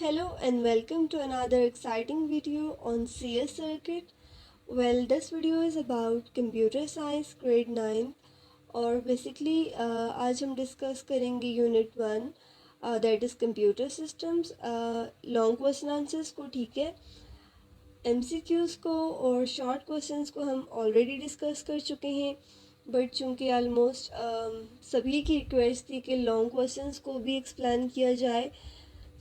Hello and welcome to another exciting video on CS circuit. Well, this video is about computer science grade 9 और basically आज हम discuss करेंगे unit 1 that is computer systems long question answers को, ठीक है। MCQs को और short questions को हम ऑलरेडी डिस्कस कर चुके हैं, बट चूँकि ऑलमोस्ट सभी की रिक्वेस्ट थी कि लॉन्ग क्वेश्चंस को भी एक्सप्लेन किया जाए,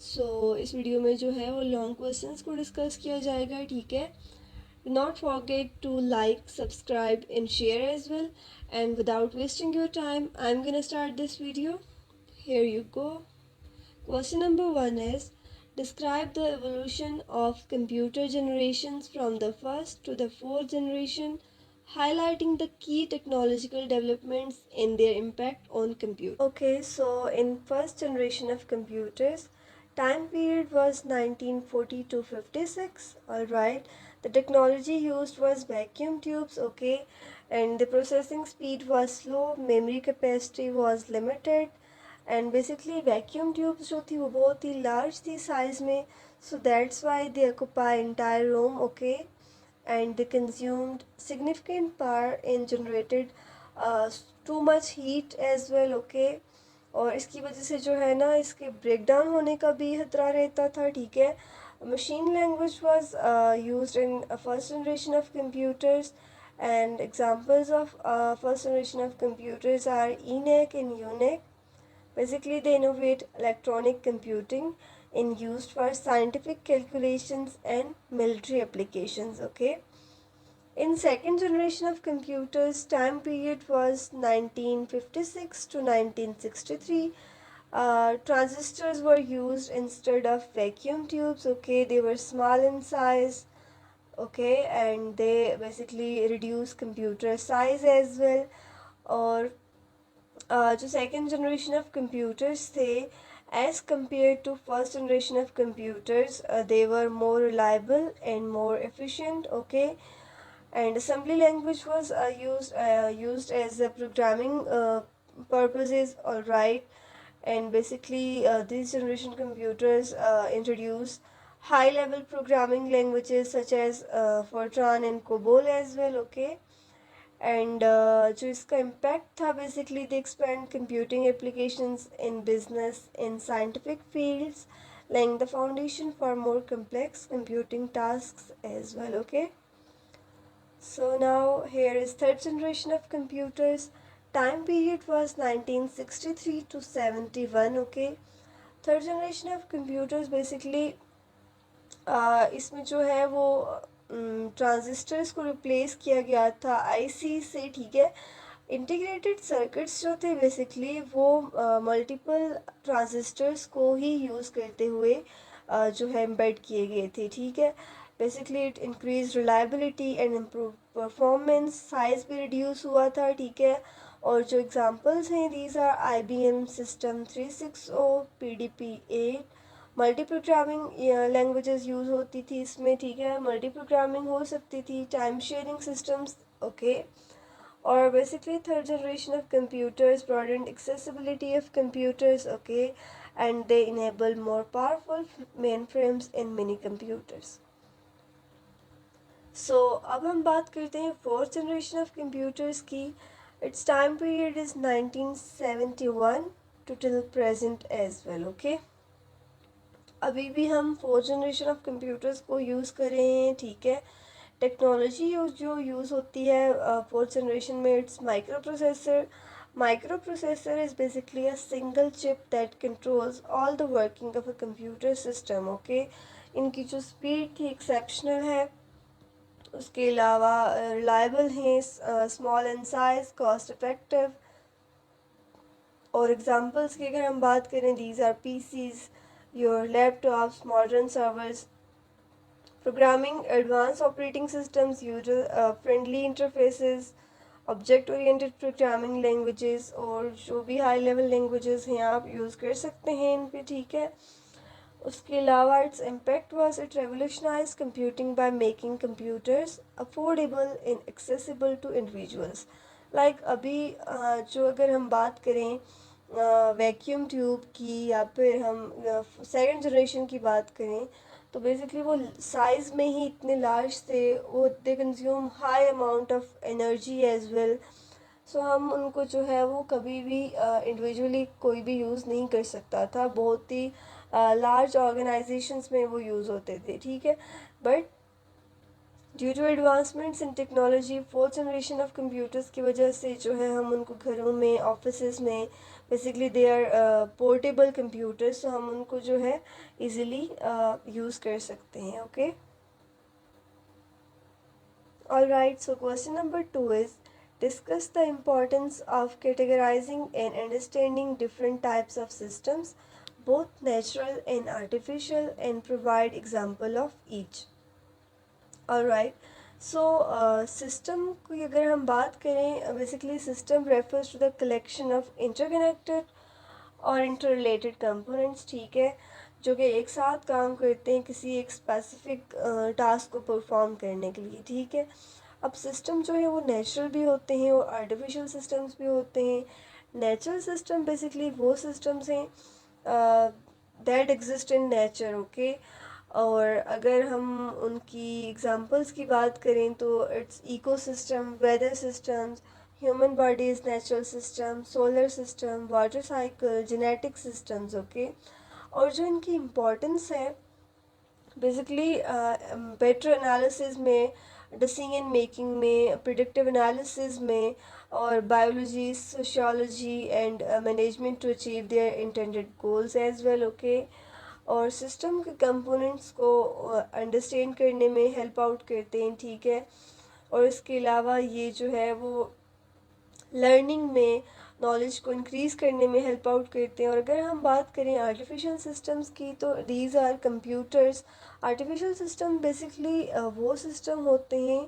इस वीडियो में जो है वो लॉन्ग क्वेश्चंस को डिस्कस किया जाएगा, ठीक है। Do not forget to like, subscribe and share as well. And without wasting your time, I'm gonna start this video. Here you go. Question number 1 is describe the evolution of computer generations from the first to the fourth generation, highlighting the key technological developments and their impact on computer. Okay, so in first generation of computers, time period was 1940 to 56. All right, the technology used was vacuum tubes, okay, and the processing speed was slow, memory capacity was limited, and basically vacuum tubes जो थी वो बहुत ही large थी size में, so that's why they occupy entire room, okay, and they consumed significant power in generated too much heat as well, okay. और इसकी वजह से जो है ना, इसके ब्रेक डाउन होने का भी खतरा रहता था, ठीक है। Machine language was used in first generation of computers, and examples of first generation of computers are ENIAC and UNIAC. Basically, they innovate electronic computing in used for scientific calculations and military applications, okay. In second generation of computers, time period was 1956 to 1963. Transistors were used instead of vacuum tubes, okay. They were small in size, okay, and they basically reduce computer size as well. और जो second generation of computers थे, as compare to first generation of computers, they were more reliable and more efficient, okay, and assembly language was used as a programming purposes, all right. And basically these generation computers introduce high level programming languages such as Fortran and COBOL as well, okay. And जो इसका impact था, basically they expand computing applications in business in scientific fields, laying the foundation for more complex computing tasks as well, okay. So now here is third generation of computers. Time period was 1963 to 71, okay. Third generation of computers basically इसमें जो है वो transistors को replace किया गया था IC से, ठीक है। इंटीग्रेटेड सर्किट्स जो थे बेसिकली वो मल्टीपल ट्रांजिस्टर्स को ही यूज़ करते हुए जो है एम्बेड किए गए थे, ठीक है। Basically it increase reliability and improve performance, size भी रिड्यूस हुआ था, ठीक है। और जो एग्जांपल्स हैं, these are IBM system 360, PDP-8, multi programming languages use होती थी इसमें, ठीक है। मल्टी प्रोग्रामिंग हो सकती थी, टाइम शेयरिंग सिस्टम्स, ओके। और basically third generation of computers broadened accessibility of computers, okay, and they enable more powerful mainframes in many computers. So अब हम बात करते हैं फोर्थ जनरेशन ऑफ कंप्यूटर्स की. It's time period is 1971 to till present as well, okay. अभी भी हम fourth generation of computers को यूज़ कर रहे हैं, ठीक है। टेक्नोलॉजी जो यूज़ होती है फोर्थ जनरेशन में, it's micro processor. Micro processor is basically a single chip that controls all the working of a computer system, okay. इनकी जो स्पीड थी एक्सेप्शनल है, उसके अलावा रिलायबल हैं, small in size, cost effective. और एग्जांपल्स की अगर हम बात करें, these are PCs, your laptops, modern servers, programming advance operating systems, user friendly interfaces, object oriented programming languages, और जो भी हाई लेवल लैंग्वेजेस हैं आप यूज़ कर सकते हैं इन पे, ठीक है. उसके अलावा its impact was it revolutionise computing by making computers affordable and accessible to individuals. Like अभी जो अगर हम बात करें वैक्यूम ट्यूब की या फिर हम सेकंड जनरेशन की बात करें तो बेसिकली वो साइज़ में ही इतने लार्ज थे, वो they consume high amount of energy as well. So हम उनको जो है वो कभी भी इंडिविजुअली कोई भी यूज़ नहीं कर सकता था, बहुत ही लार्ज ऑर्गेनाइजेशंस में वो यूज़ होते थे, ठीक है। But due to advancements in technology, fourth generation of computers की वजह से जो है हम उनको घरों में, ऑफिस में, basically they are portable computers, तो हम उनको जो है इजीली यूज़ कर सकते हैं। Okay, alright, so question number 2 is discuss the importance of categorizing and understanding different types of systems, both natural and artificial, and provide example of each. Alright, so system की अगर हम बात करें, basically system refers to the collection of interconnected और interrelated components, ठीक है, जो कि एक साथ काम करते हैं किसी एक स्पेसिफिक टास्क को परफॉर्म करने के लिए, ठीक है। अब सिस्टम जो है वो नेचुरल भी होते हैं और आर्टिफिशियल सिस्टम्स भी होते हैं। नेचुरल सिस्टम बेसिकली वो सिस्टम्स हैं that exist in nature, okay. और अगर हम उनकी एग्जांपल्स की बात करें तो it's ecosystem, weather systems, human bodies natural system, solar system, water cycle, genetic systems, okay. और जो इनकी इम्पोर्टेंस है बेसिकली बेटर एनालिसिस में, डिसीजन मेकिंग में, प्रिडिक्टिव एनालिसिस में, और biology, sociology and management to achieve their intended goals as well, okay. और system के कंपोनेंट्स को अंडरस्टैंड करने में हेल्प आउट करते हैं, ठीक है। और इसके अलावा ये जो है वो लर्निंग में, नॉलेज को इंक्रीज़ करने में हेल्प आउट करते हैं। और अगर हम बात करें आर्टिफिशियल सिस्टम्स की तो these are computers. Artificial system basically वो सिस्टम होते हैं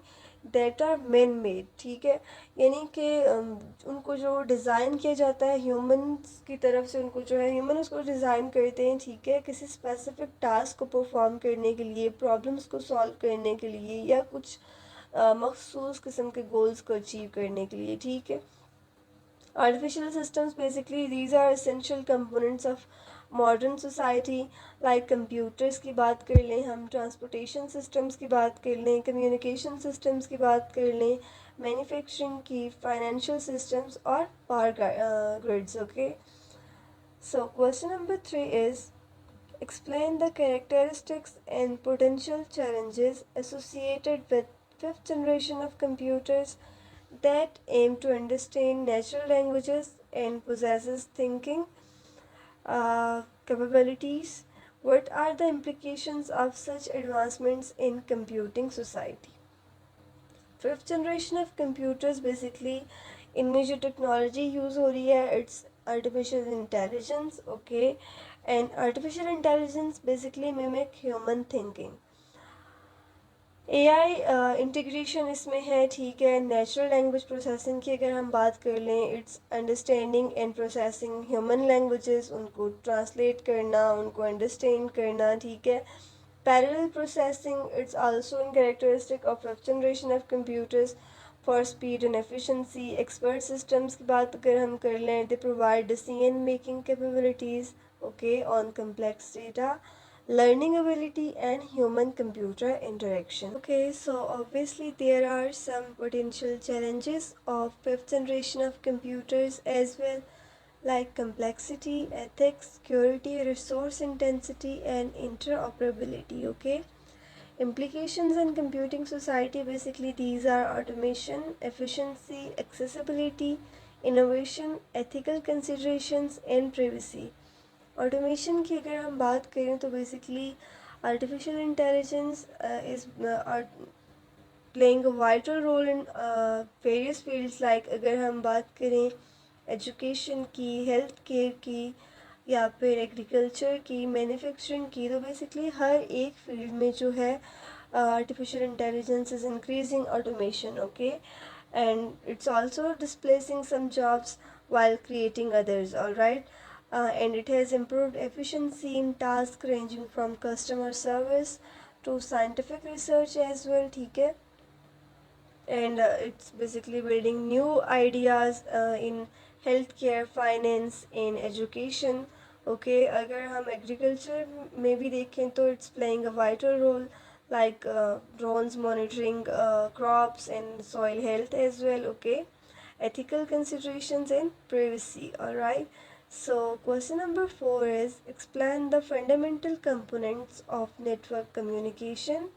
दैट आर मैन मेड, ठीक है, यानी कि उनको जो डिज़ाइन किया जाता है ह्यूमंस की तरफ से, उनको जो है ह्यूमन उसको डिज़ाइन करते हैं, ठीक है, किसी स्पेसिफिक टास्क को परफॉर्म करने के लिए, प्रॉब्लम्स को सॉल्व करने के लिए, या कुछ मखसूस किस्म के गोल्स को अचीव करने के लिए, ठीक है। Artificial systems basically these are essential components of modern society, like computers की बात कर लें हम, transportation systems की बात कर लें, communication systems की बात कर लें, manufacturing की, financial systems और power grids, okay. So question number 3 is explain the characteristics and potential challenges associated with fifth generation of computers that aim to understand natural languages and possesses thinking capabilities. What are the implications of such advancements in computing society? Fifth generation of computers basically इनमें जो technology use हो रही है it's artificial intelligence, okay. And artificial intelligence basically mimic human thinking. AI integration इसमें है, ठीक है। Natural language processing की अगर हम बात कर लें, it's understanding and processing human languages, उनको ट्रांसलेट करना, उनको अंडरस्टैंड करना, ठीक है। Parallel processing it's also in characteristic of fifth generation of computers for speed and efficiency. Expert systems की बात अगर हम कर लें, they provide decision making capabilities, okay, on complex data, learning ability and human computer interaction. Okay, so obviously there are some potential challenges of fifth generation of computers as well, like complexity, ethics, security, resource intensity and interoperability, okay. Implications in computing society basically these are automation, efficiency, accessibility, innovation, ethical considerations and privacy. Automation की अगर हम बात करें तो basically artificial intelligence is playing a vital role in various fields, like अगर हम बात करें एजुकेशन की, हेल्थ केयर की, या फिर एग्रीकल्चर की, मैन्युफैक्चरिंग की, तो बेसिकली हर एक फील्ड में जो है artificial intelligence is increasing automation, okay. And it's also displacing some jobs while creating others, all right. And it has improved efficiency in tasks ranging from customer service to scientific research as well, ठीक है। And it's basically building new ideas in health care, finance, in education. Okay, अगर हम agriculture में भी देखें तो it's playing a vital role, like drones monitoring crops and soil health as well. Okay, ethical considerations and privacy. All right, so question number 4 is explain the fundamental components of network communication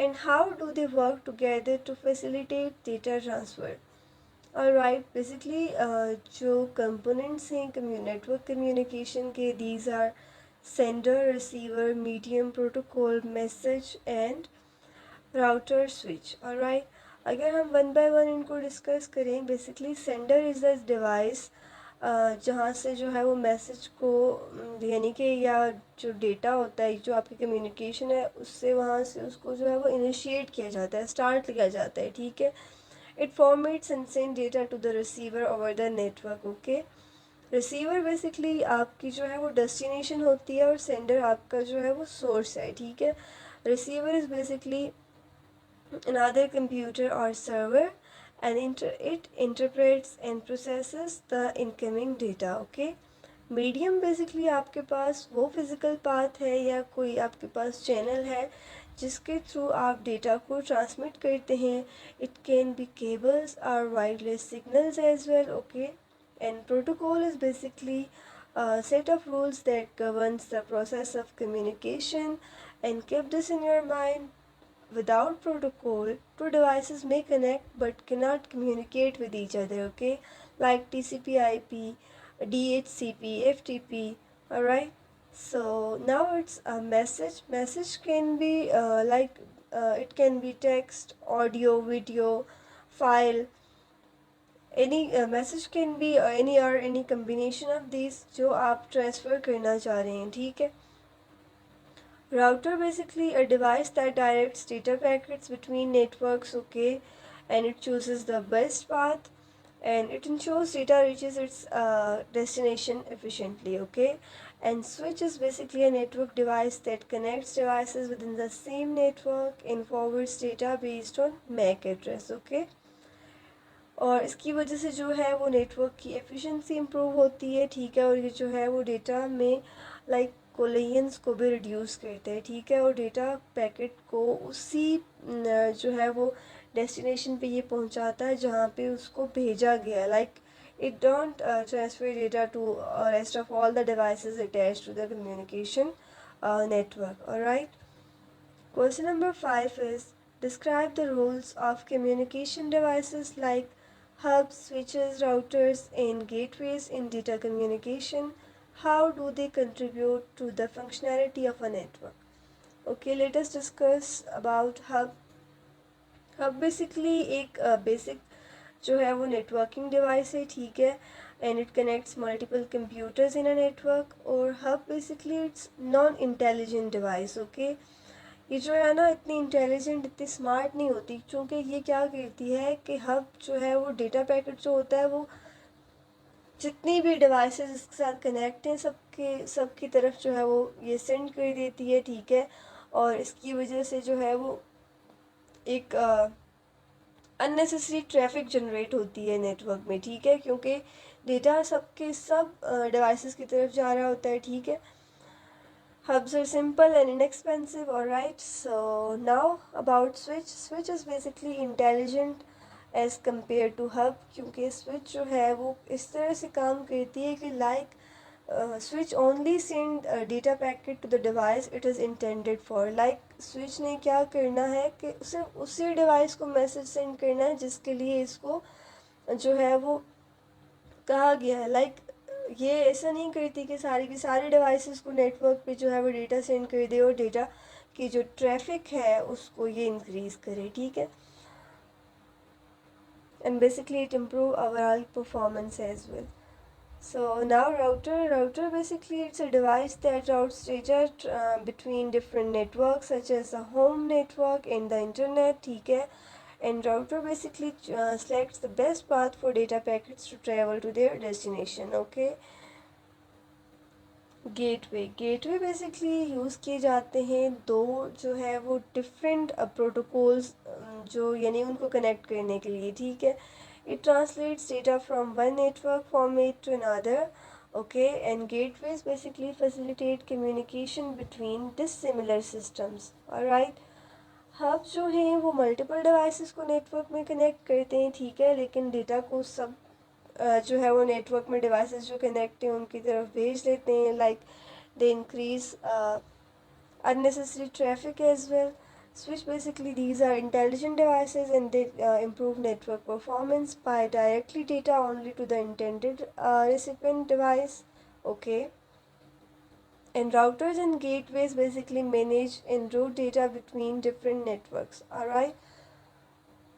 and how do they work together to facilitate data transfer. Alright, basically जो components हैं network communication के, these are sender, receiver, medium, protocol, message and router switch. Alright, अगर हम one by one इनको discuss करें, basically sender is a device जहाँ से जो है वो मैसेज को यानी कि या जो डेटा होता है, जो आपकी कम्युनिकेशन है उससे वहाँ से उसको जो है वो इनिशिएट किया जाता है, स्टार्ट किया जाता है, ठीक है. It formates and send data to the receiver over the network. Okay, receiver basically आपकी जो है वो डेस्टिनेशन होती है और सेंडर आपका जो है वो सोर्स है, ठीक है. Receiver is basically another computer or server and it interprets and processes the incoming data. Okay, medium basically आपके पास वो फिज़िकल पाथ है या कोई आपके पास चैनल है जिसके थ्रू आप डेटा को ट्रांसमिट करते हैं. इट कैन बी केबल्स और wireless signals as well. Okay, and protocol is basically set of rules that governs the process of communication. And keep this in your mind, without protocol two devices may connect but cannot communicate with each other. Okay, like TCP/IP, DHCP, FTP. Alright, so now it's a message can be it can be text, audio, video, file. Any message can be any combination of these जो आप transfer करना चाह रहे हैं, ठीक है. Router basically a device that directs data packets between networks. Okay, and it chooses the best path and it ensures data reaches its destination efficiently. Okay, and switch is basically a network device that connects devices within the same network and forwards data based on MAC address. Okay, और इसकी वजह से जो है वो network की efficiency improve होती है, ठीक है. और ये जो है वो डेटा में लाइक कोलिजन्स को भी रिड्यूस करते हैं, ठीक है. और डेटा पैकेट को उसी जो है वो डेस्टिनेशन पे ये पहुंचाता है जहाँ पे उसको भेजा गया. Like it don't transfer data to rest of all the devices attached to the communication network. Alright, question number 5 is describe the roles of communication devices like hubs, switches, routers and gateways in data communication. How do they contribute to the functionality of a network? Okay, let us discuss about hub. Hub basically एक basic जो है वो networking device है, ठीक है. And it connects multiple computers in a network. और hub basically it's non intelligent device. Okay, ये जो है ना इतनी इंटेलिजेंट, इतनी स्मार्ट नहीं होती, क्योंकि ये क्या करती है कि हब जो है वो डेटा पैकेट जो होता है वो जितनी भी डिवाइसेस इसके साथ कनेक्ट हैं सबकी तरफ जो है वो ये सेंड कर देती है, ठीक है. और इसकी वजह से जो है वो एक अननेसेसरी ट्रैफिक जनरेट होती है नेटवर्क में, ठीक है, क्योंकि डेटा सबके सब डिवाइसेस की तरफ जा रहा होता है, ठीक है. Hubs are simple and inexpensive. Alright, so now about switch. Switch is basically intelligent as compared to hub, क्योंकि switch जो है वो इस तरह से काम करती है कि switch only send data packet to the device it is intended for. Like switch ने क्या करना है कि सिर्फ उसी डिवाइस को मैसेज सेंड करना है जिसके लिए इसको जो है वो कहा गया है. लाइक ये ऐसा नहीं करती कि सारी की सारी डिवाइसेस को नेटवर्क पे जो है वो डेटा सेंड कर दे और डेटा की जो ट्रैफिक है उसको ये इंक्रीज़ करे, ठीक है. And basically it improve overall performance as well. So now router basically it's a device that routes data between different networks such as the home network and the internet, ठीक है. And router basically selects the best path for data packets to travel to their destination. Okay, gateway basically use किए जाते हैं दो जो है वो different protocols जो यानी उनको कनेक्ट करने के लिए, ठीक है. It translates data from one network format to another. Okay, and gateways basically facilitate communication between dissimilar systems. Alright, hub जो हैं वो मल्टीपल डिवाइसेस को नेटवर्क में कनेक्ट करते हैं, ठीक है, लेकिन डेटा को सब जो है वो नेटवर्क में डिवाइसेस जो कनेक्ट हैं उनकी तरफ भेज देते हैं. Like they increase unnecessary traffic as well. Switch basically these are intelligent devices and they improve network performance by directly data only to the intended recipient device. Okay. And routers and gateways basically manage and route data between different networks. Alright.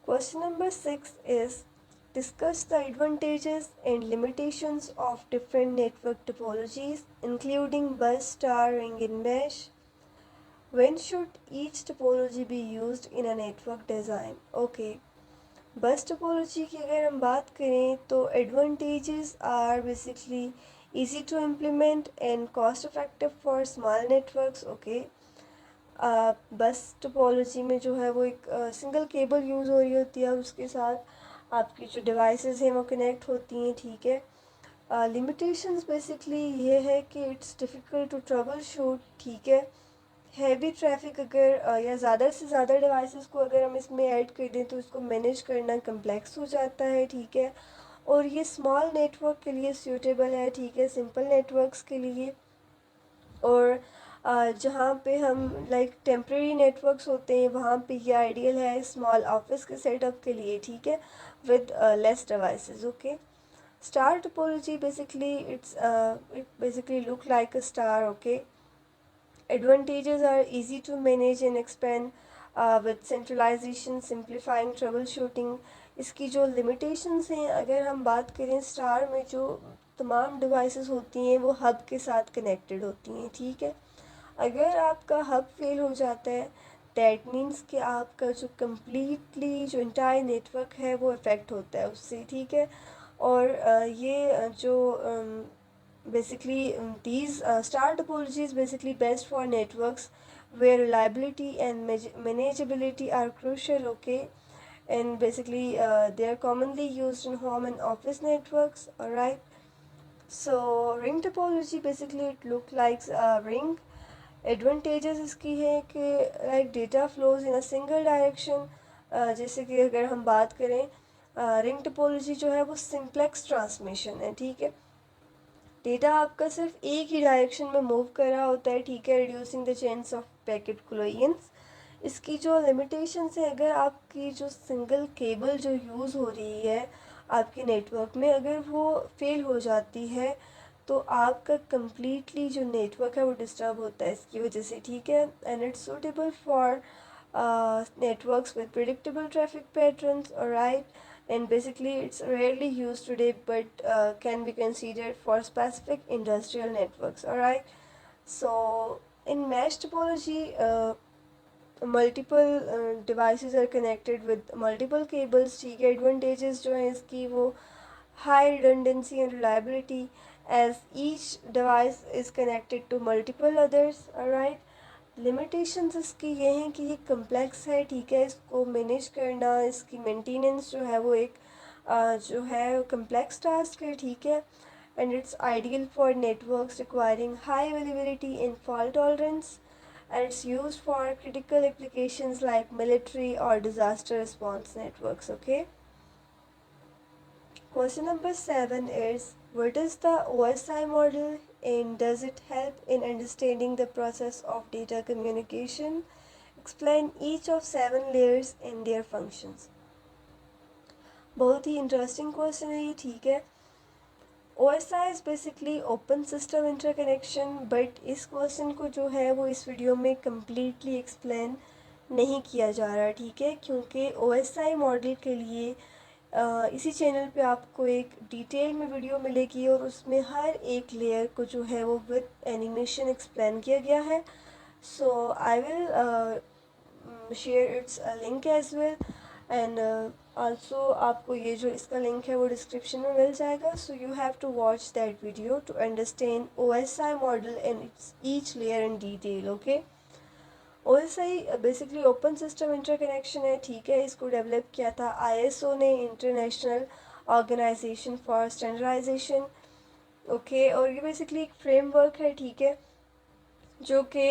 Question number 6 is discuss the advantages and limitations of different network topologies, including bus, star, ring, and mesh. When should each topology be used in a network design? Okay. Bus topology की अगर हम बात करें तो advantages are basically easy to implement and cost effective for small networks. Okay, bus topology में जो है वो एक सिंगल केबल यूज़ हो रही होती है, उसके साथ आपकी जो डिवाइसेस हैं वो कनेक्ट होती हैं, ठीक है. लिमिटेशंस बेसिकली ये है कि it's difficult to troubleshoot, ठीक है. हैवी ट्रैफिक अगर या ज़्यादा से ज़्यादा डिवाइसेस को अगर हम इसमें ऐड कर दें तो इसको मैनेज करना कम्प्लेक्स हो जाता है, ठीक है. और ये स्मॉल नेटवर्क के लिए सूटेबल है, ठीक है, सिंपल नेटवर्क्स के लिए. और जहाँ पे हम लाइक टेम्प्रेरी नेटवर्क्स होते हैं वहाँ पे ये आइडियल है स्मॉल ऑफिस के सेटअप के लिए, ठीक है, with less devices. Okay. Star topology basically it basically look like a star. Okay. Advantages are easy to manage and expand with centralization, simplifying troubleshooting. इसकी जो limitations हैं अगर हम बात करें स्टार में जो तमाम डिवाइसेस होती हैं वो हब के साथ कनेक्टेड होती हैं, ठीक है. अगर आपका हब फेल हो जाता है दैट मीन्स कि आपका जो कम्प्लीटली जो इंटायर नेटवर्क है वो इफ़ेक्ट होता है उससे, ठीक है. और ये जो basically these star topology is basically best for networks where reliability and manageability are crucial. Okay. And basically they are commonly used in home and office networks. All right. So ring topology basically it look like a ring. Advantages इसकी है कि like data flows in a single direction. जैसे कि अगर हम बात करें ring topology जो है वो सिंप्लेक्स ट्रांसमिशन है, ठीक है. डेटा आपका सिर्फ एक ही डायरेक्शन में मूव कर रहा होता है, ठीक है, reducing the chance of packet collisions. इसकी जो लिमिटेशंस है अगर आपकी जो सिंगल केबल जो यूज़ हो रही है आपके नेटवर्क में अगर वो फेल हो जाती है तो आपका कम्प्लीटली जो नेटवर्क है वो डिस्टर्ब होता है इसकी वजह से, ठीक है. And it's suitable for networks with predictable traffic patterns. Alright, and basically it's rarely used today but can be considered for specific industrial networks. Alright, so in mesh topology multiple devices are connected with multiple cables, ठीक है. advantages जो हैं इसकी वो high redundancy and reliability as each device is connected to multiple others. Alright, limitations इसकी ये हैं कि ये कम्प्लेक्स है, ठीक है, इसको मैनेज करना इसकी मेंटेनेंस जो है वो एक जो है कम्प्लेक्स टास्क है, ठीक है. And it's ideal for networks requiring high availability and fault tolerance and it's used for critical applications like military or disaster response networks. Okay. Question number 7 is what is the OSI model and does it help in understanding the process of data communication? Explain each of 7 layers and their functions. बहुत ही interesting question है ये, ठीक है. OSI is basically open system interconnection but इस question को जो है वो इस वीडियो में कम्प्लीटली एक्सप्लेन नहीं किया जा रहा, ठीक है, क्योंकि OSI मॉडल के लिए इसी चैनल पे आपको एक डिटेल में वीडियो मिलेगी और उसमें हर एक लेयर को जो है वो विद एनिमेशन एक्सप्लेन किया गया है. So I will share its link as well and also आपको ये जो इसका लिंक है वो डिस्क्रिप्शन में मिल जाएगा. So you have to watch that video to understand OSI model and its each layer in detail. Okay. OSI basically open system interconnection है, ठीक है। इसको डेवलप किया था ISO ने, international organization for standardization, okay. और ये बेसिकली एक फ्रेमवर्क है, ठीक है, जो कि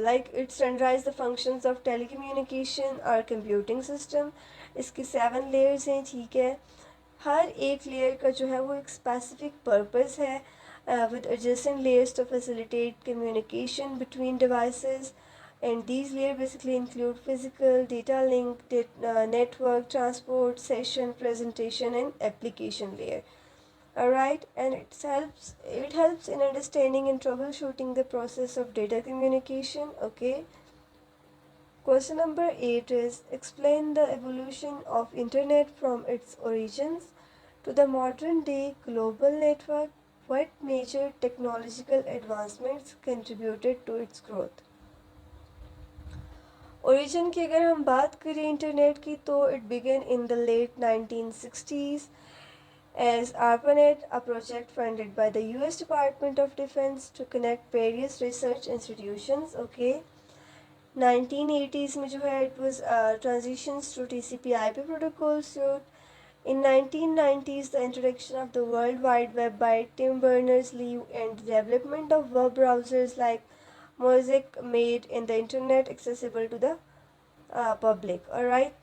like it standardize the functions of telecommunication और कंप्यूटिंग सिस्टम। इसके 7 लेयर्स हैं, ठीक है। हर एक लेयर का जो है वो एक स्पेसिफिक पर्पस है, with adjacent layers to facilitate communication between devices, and these layers basically include physical, data link, network, transport, session, presentation, and application layer. Alright, and it helps in understanding and troubleshooting the process of data communication. Okay. Question number 8 is explain the evolution of internet from its origins to the modern day global network. What major technological advancements contributed to its growth? Origin की अगर हम बात करें internet की, तो it began in the late 1960s as ARPANET, a project funded by the US Department of Defense to connect various research institutions. Okay. 1980s में जो है it was transitions to TCP/IP protocol suite. In 1990s, the introduction of the World Wide Web by Tim Berners-Lee and the development of web browsers like Mosaic made in the internet accessible to the public. Alright.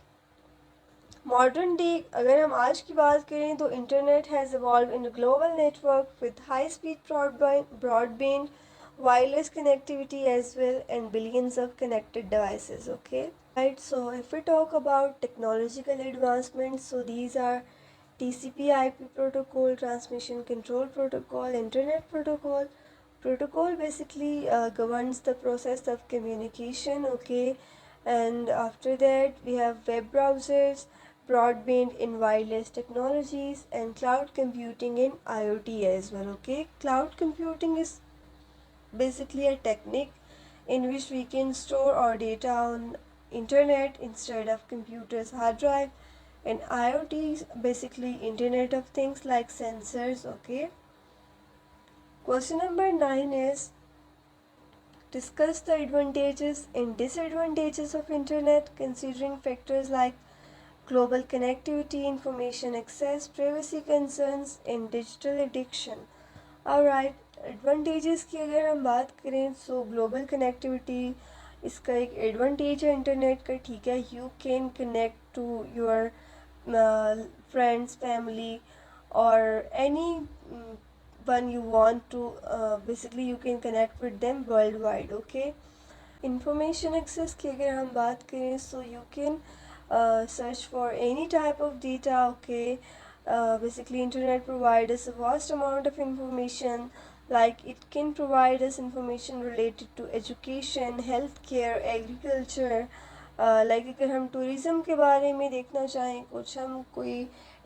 Modern day अगर हम आज की बात करें तो internet has evolve in global network with high speed broadband wireless connectivity as well and billions of connected devices. Okay, right. So if we talk about technological advancements, so these are TCP/IP protocol, transmission control protocol, internet protocol. Protocol basically governs the process of communication. Okay, and after that we have web browsers, broadband in wireless technologies, and cloud computing in IoT as well. Okay, cloud computing is basically a technique in which we can store our data on internet instead of computer's hard drive, and IoT is basically internet of things like sensors. Okay, question number 9 is discuss the advantages and disadvantages of internet considering factors like global connectivity, information access, privacy concerns, and digital addiction. Alright, advantages की अगर हम बात करें सो global connectivity इसका एक advantage है internet का, ठीक है। You can connect to your friends, family और any one you want to, basically you can connect with them world wide. Okay, information access की अगर हम बात करें so you can search for any type of data. Okay, basically internet provides us a vast amount of information, like it can provide us information related to education, healthcare, agriculture. Like अगर हम tourism के बारे में देखना चाहें कुछ, हम कोई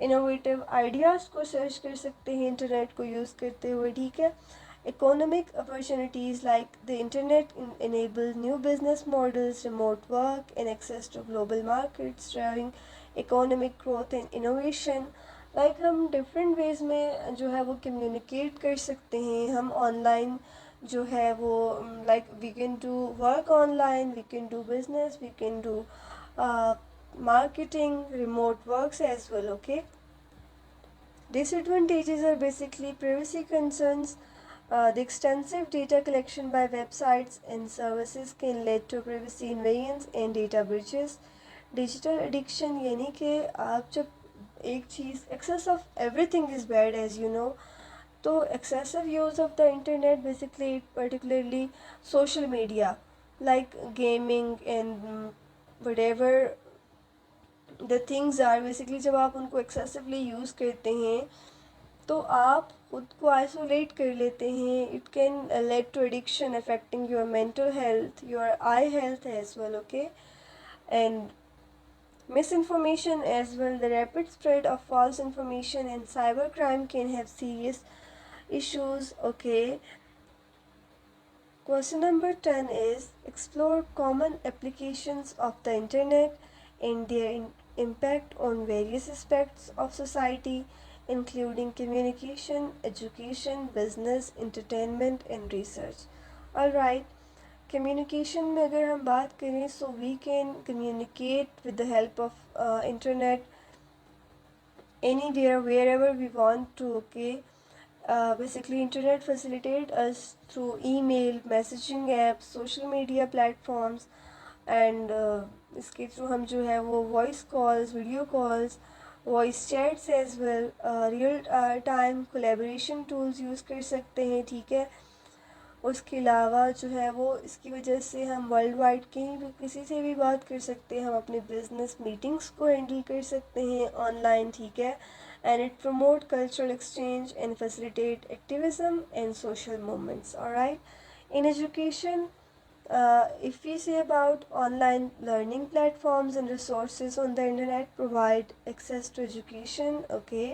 इनोवेटिव आइडियाज़ को सर्च कर सकते हैं इंटरनेट को यूज़ करते हुए, ठीक है। Economic opportunities like the internet enable new business models, remote work, and access to global markets, driving economic growth and innovation. Like हम different ways में जो है वो communicate कर सकते हैं, हम online जो है वो like we can do work online, we can do business, we can do marketing, remote works as well. Okay, disadvantages are basically privacy concerns. The extensive data collection by websites and services can lead to privacy invasions and data breaches. Digital addiction यानी कि आप जब एक चीज़ excess of everything is bad as you know, तो excessive use of the internet basically particularly social media like gaming and whatever the things are, basically जब आप उनको excessively use करते हैं तो आप खुद को आइसोलेट कर लेते हैं. It can lead to addiction affecting your mental health, your eye health as well. Okay, and misinformation as well. The rapid spread of false information and cybercrime can have serious issues. Okay, question number 10 is explore common applications of the internet and their impact on various aspects of society, including communication, education, business, entertainment, and research. Alright, communication में अगर हम बात करें, so we can communicate with the help of internet anywhere wherever we want to. Okay, basically internet facilitate us through email, messaging apps, social media platforms, and इसके through हम जो है वो voice calls, video calls, voice chats as well, real time collaboration tools use कर सकते हैं, ठीक है। उसके अलावा जो है वो इसकी वजह से हम वर्ल्ड वाइड कहीं भी किसी से भी बात कर सकते हैं, हम अपने बिजनेस मीटिंग्स को हैंडल कर सकते हैं ऑनलाइन, ठीक है। And it promote cultural exchange and facilitate activism and social movements. Alright, in education, if we say about online learning platforms and resources on the internet provide access to education, okay,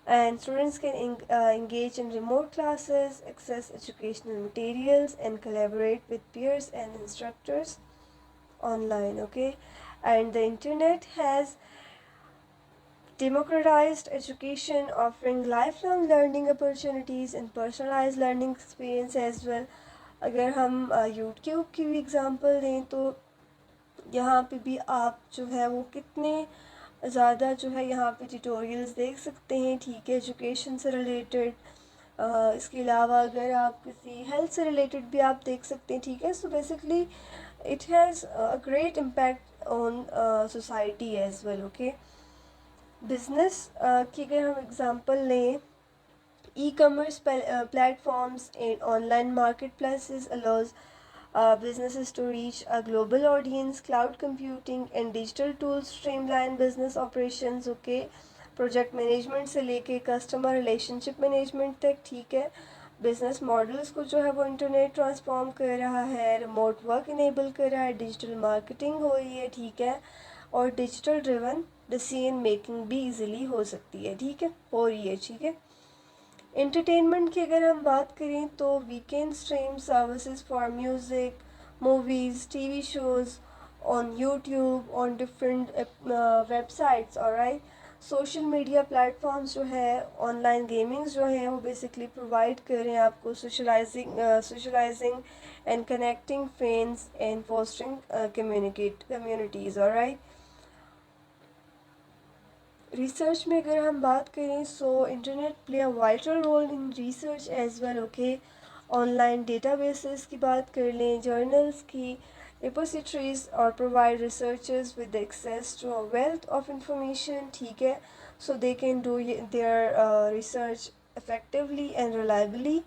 and students can engage in remote classes, access educational materials, and collaborate with peers and instructors online, okay. And the internet has democratized education, offering lifelong learning opportunities and personalized learning experience as well. अगर हम YouTube की भी example दें तो यहाँ पे भी आप जो है वो कितने ज़्यादा जो है यहाँ पे ट्यूटोरियल्स देख सकते हैं, ठीक है, एजुकेशन से रिलेटेड। इसके अलावा अगर आप किसी हेल्थ से रिलेटेड भी आप देख सकते हैं, ठीक है। So basically it has a great impact on society as well, okay. Business की अगर हम एग्ज़ाम्पल लें, e-commerce platforms and online marketplaces allows businesses to reach a global audience. Cloud computing and digital tools streamline business operations, okay, project management से लेके customer relationship management तक, ठीक है। Business models को जो है वो इंटरनेट ट्रांसफॉर्म कर रहा है, रिमोट वर्क इनेबल कर रहा है, डिजिटल मार्केटिंग हो रही है, ठीक है, और डिजिटल ड्रिवन डिसीजन मेकिंग भी इजीली हो सकती है, ठीक है, हो रही है, ठीक है। एंटरटेनमेंट की अगर हम बात करें तो weekend stream services for music, movies, TV shows on YouTube, on different websites, alright. Social media platforms जो है, ऑनलाइन गेमिंग्स जो है वो बेसिकली प्रोवाइड कर रहे हैं आपको socialising and connecting friends and fostering communities, alright. Research में अगर हम बात करें, so internet play a vital role in research as well, okay. Online databases की बात कर लें, जर्नल्स की, रिपोजिटरीज, और provide researchers with access to a wealth of information, ठीक है। So they can do their research effectively and reliably.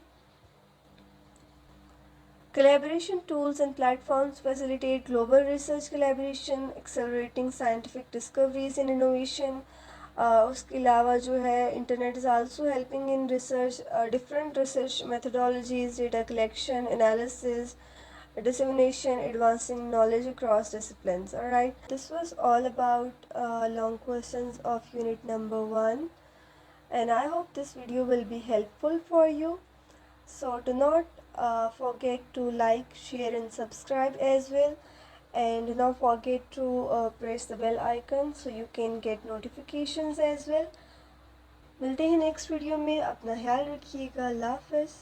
Collaboration tools and platforms facilitate global research collaboration, accelerating scientific discoveries and innovation. उसके अलावा जो है internet is also helping in research, different research methodologies, data collection, analysis, dissemination, advancing knowledge across disciplines. Alright, this was all about long questions of unit number 1, and I hope this video will be helpful for you. So do not forget to like, share and subscribe as well, and do not forget to press the bell icon so you can get notifications as well. मिलते हैं next video में, अपना ख्याल रखिएगा, अल्लाह हाफ़िज़।